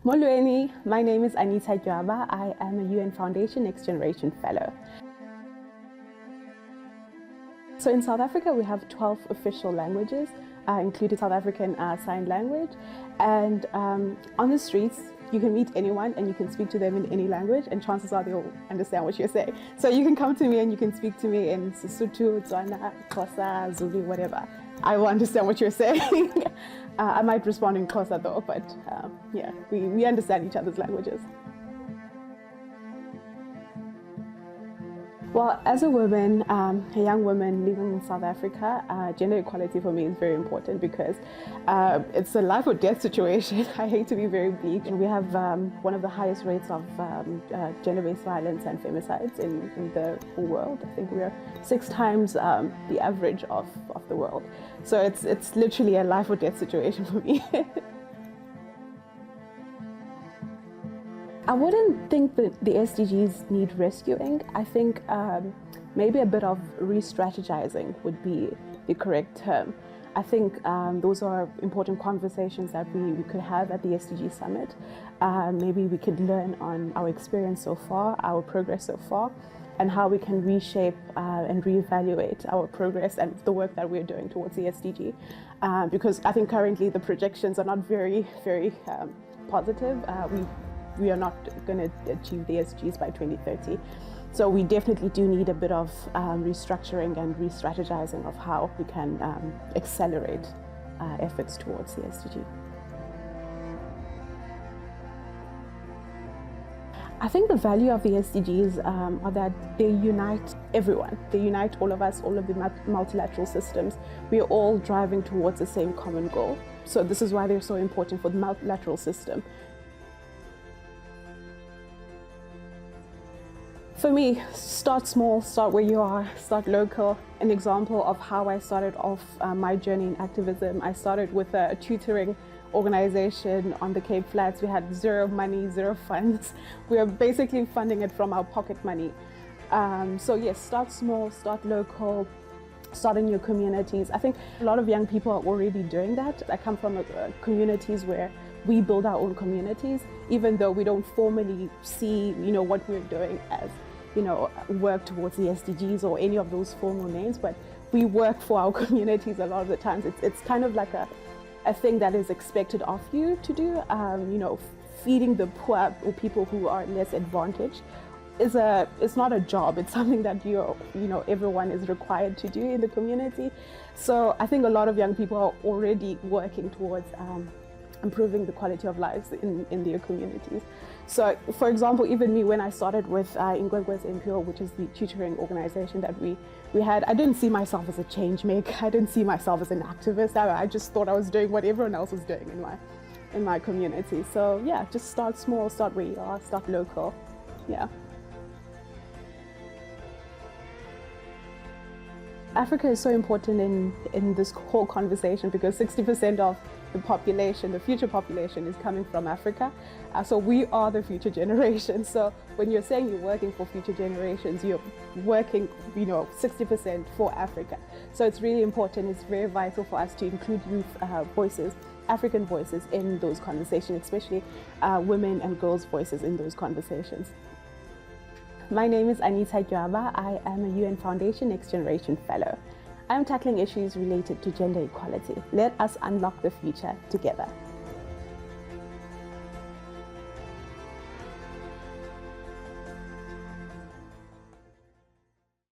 Molweni, my name is Anita Dywaba. I am a UN Foundation Next Generation Fellow. So in South Africa, we have 12 official languages, including South African Sign Language. And on the streets, you can meet anyone and you can speak to them in any language, and chances are they'll understand what you're saying. So you can come to me and you can speak to me in Sesotho, Tswana, Xhosa, Zulu, whatever. I will understand what you're saying. I might respond in Xhosa though, but yeah, we understand each other's languages. Well, as a woman, a young woman living in South Africa, gender equality for me is very important because it's a life or death situation. I hate to be very bleak. And we have one of the highest rates of gender-based violence and femicides in the whole world. I think we are 6 times the average of the world. So it's literally a life or death situation for me. I wouldn't think that the SDGs need rescuing. I think maybe a bit of re-strategizing would be the correct term. I think those are important conversations that we could have at the SDG Summit. Maybe we could learn on our experience so far, our progress so far, and how we can reshape and reevaluate our progress and the work that we're doing towards the SDG. Because I think currently the projections are not very, very positive. We are not going to achieve the SDGs by 2030. So we definitely do need a bit of restructuring and re-strategizing of how we can accelerate efforts towards the SDG. I think the value of the SDGs are that they unite everyone. They unite all of us, all of the multilateral systems. We are all driving towards the same common goal. So this is why they're so important for the multilateral system. For me, start small, start where you are, start local. An example of how I started off my journey in activism, I started with a tutoring organization on the Cape Flats. We had zero money, zero funds. We were basically funding it from our pocket money. So yes, start small, start local, start in your communities. I think a lot of young people are already doing that. I come from communities where we build our own communities, even though we don't formally see, what we're doing as, work towards the SDGs or any of those formal names, but we work for our communities a lot of the times. It's kind of like a thing that is expected of you to do. Feeding the poor or people who are less advantaged it's not a job. It's something that everyone is required to do in the community. So I think a lot of young people are already working towards improving the quality of lives in their communities. So, for example, even me, when I started with nkwenkwezinpo, which is the tutoring organization that we had, I didn't see myself as a change maker. I didn't see myself as an activist. I just thought I was doing what everyone else was doing in my community. So yeah, just start small, start where you are, start local. Yeah. Africa is so important in this whole conversation because 60% of the population, the future population, is coming from Africa. So we are the future generation. So when you're saying you're working for future generations, you're working, 60% for Africa. So it's really important, it's very vital for us to include youth voices, African voices in those conversations, especially women and girls' voices in those conversations. My name is Anita Dywaba. I am a UN Foundation Next Generation Fellow. I am tackling issues related to gender equality. Let us unlock the future together.